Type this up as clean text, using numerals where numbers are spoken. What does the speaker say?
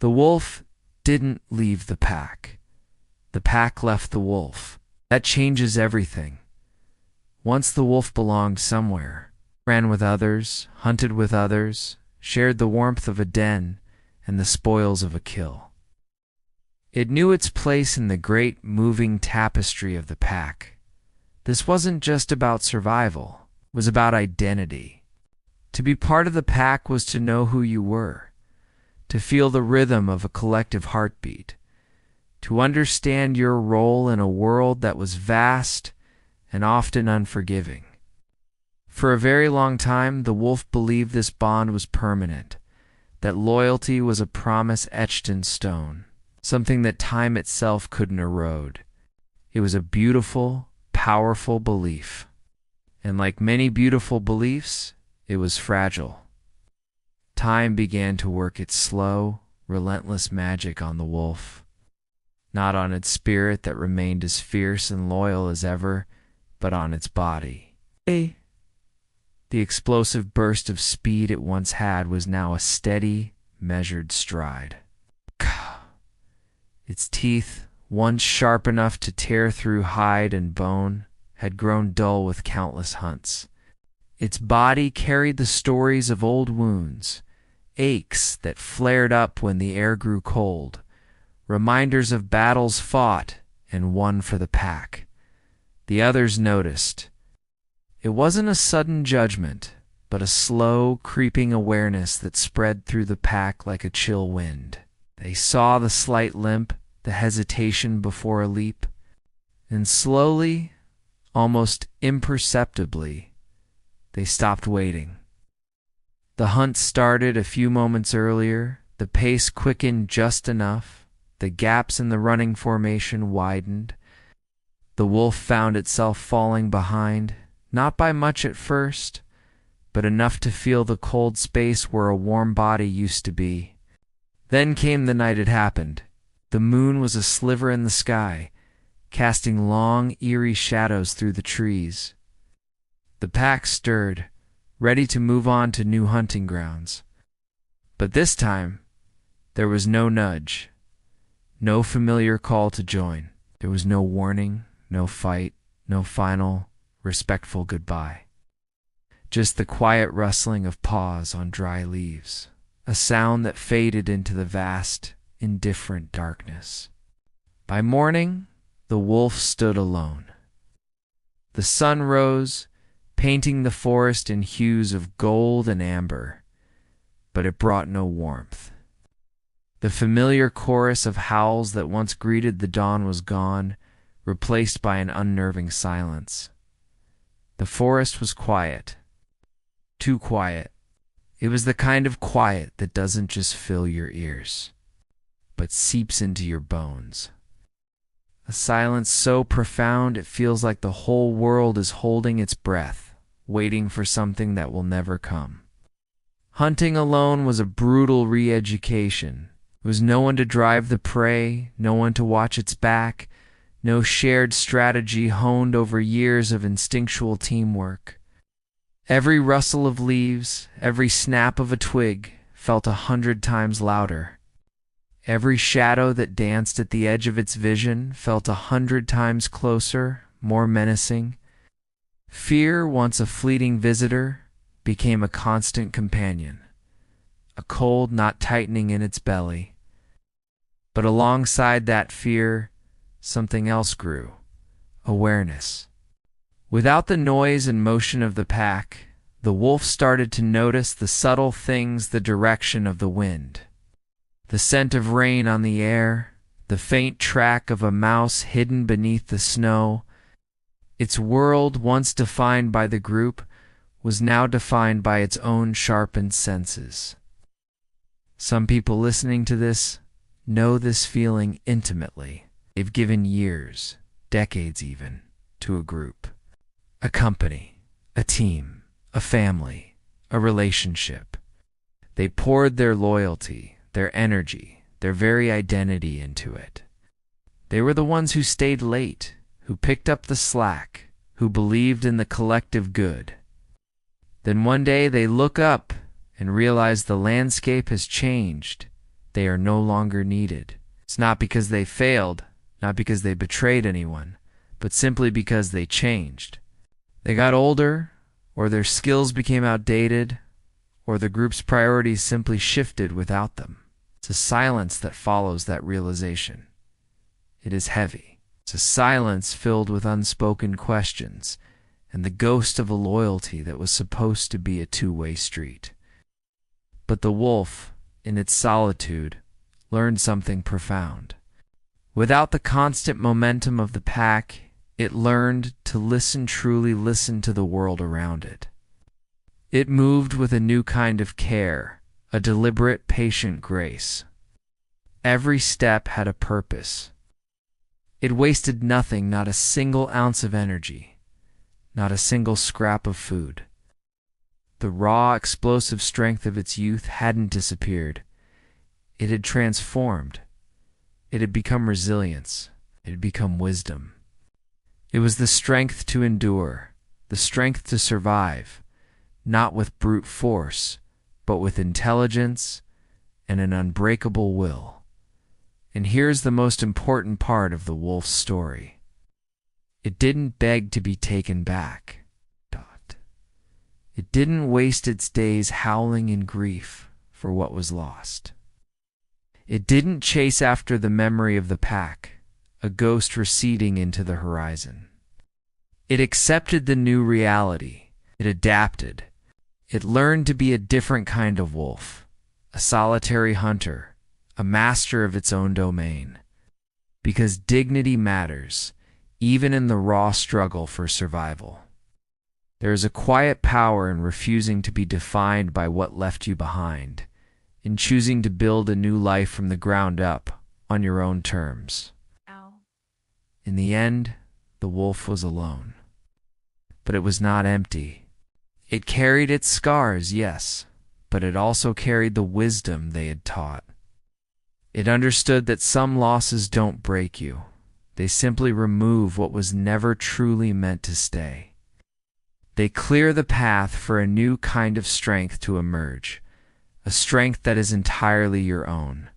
The wolf didn't leave the pack. The pack left the wolf. That changes everything. Once the wolf belonged somewhere, ran with others, hunted with others, shared the warmth of a den and the spoils of a kill. It knew its place in the great moving tapestry of the pack. This wasn't just about survival, it was about identity. To be part of the pack was to know who you were, to feel the rhythm of a collective heartbeat, to understand your role in a world that was vast and often unforgiving. For a very long time, the wolf believed this bond was permanent, that loyalty was a promise etched in stone, something that time itself couldn't erode. It was a beautiful, powerful belief. And like many beautiful beliefs, it was fragile. Time began to work its slow, relentless magic on the wolf. Not on its spirit that remained as fierce and loyal as ever, but on its body. The explosive burst of speed it once had was now a steady, measured stride. Its teeth, once sharp enough to tear through hide and bone, had grown dull with countless hunts. Its body carried the stories of old wounds, aches that flared up when the air grew cold, reminders of battles fought and won for the pack. The others noticed. It wasn't a sudden judgment, but a slow, creeping awareness that spread through the pack like a chill wind. They saw the slight limp, the hesitation before a leap, and slowly, almost imperceptibly, they stopped waiting. The hunt started a few moments earlier, the pace quickened just enough, the gaps in the running formation widened. The wolf found itself falling behind, not by much at first, but enough to feel the cold space where a warm body used to be. Then came the night it happened. The moon was a sliver in the sky, casting long, eerie shadows through the trees. The pack stirred, ready to move on to new hunting grounds. But this time, there was no nudge, no familiar call to join. There was no warning, no fight, no final, respectful goodbye. Just the quiet rustling of paws on dry leaves, a sound that faded into the vast, indifferent darkness. By morning, the wolf stood alone. The sun rose, painting the forest in hues of gold and amber, but it brought no warmth. The familiar chorus of howls that once greeted the dawn was gone, replaced by an unnerving silence. The forest was quiet. Too quiet. It was the kind of quiet that doesn't just fill your ears, but seeps into your bones. A silence so profound it feels like the whole world is holding its breath, waiting for something that will never come. Hunting alone was a brutal re-education. There was no one to drive the prey, no one to watch its back, no shared strategy honed over years of instinctual teamwork. Every rustle of leaves, every snap of a twig felt 100 times louder. Every shadow that danced at the edge of its vision felt 100 times closer, more menacing. Fear, once a fleeting visitor, became a constant companion, a cold not tightening in its belly. But alongside that fear, something else grew, awareness. Without the noise and motion of the pack, the wolf started to notice the subtle things, the direction of the wind, the scent of rain on the air, the faint track of a mouse hidden beneath the snow. Its world, once defined by the group, was now defined by its own sharpened senses. Some people listening to this know this feeling intimately. They've given years, decades even, to a group, a company, a team, a family, a relationship. They poured their loyalty, their energy, their very identity into it. They were the ones who stayed late, who picked up the slack, who believed in the collective good. Then one day they look up and realize the landscape has changed, They are no longer needed. It's not because they failed, not because they betrayed anyone, but simply because they changed. They got older, or their skills became outdated, or the group's priorities simply shifted without them. It's a silence that follows that realization. It is heavy. It's a silence filled with unspoken questions and the ghost of a loyalty that was supposed to be a two-way street. But the wolf, in its solitude, learned something profound. Without the constant momentum of the pack, it learned to truly listen to the world around it. It moved with a new kind of care, a deliberate, patient grace. Every step had a purpose. It wasted nothing, not a single ounce of energy, not a single scrap of food. The raw, explosive strength of its youth hadn't disappeared. It had transformed. It had become resilience. It had become wisdom. It was the strength to endure, the strength to survive, not with brute force, but with intelligence and an unbreakable will. And here's the most important part of the wolf's story. It didn't beg to be taken back. It didn't waste its days howling in grief for what was lost. It didn't chase after the memory of the pack, a ghost receding into the horizon. It accepted the new reality. It adapted. It learned to be a different kind of wolf, a solitary hunter, a master of its own domain. Because dignity matters, even in the raw struggle for survival. There is a quiet power in refusing to be defined by what left you behind, in choosing to build a new life from the ground up on your own terms. Ow. In the end, the wolf was alone. But it was not empty. It carried its scars, yes, but it also carried the wisdom they had taught. It understood that some losses don't break you. They simply remove what was never truly meant to stay. They clear the path for a new kind of strength to emerge, a strength that is entirely your own.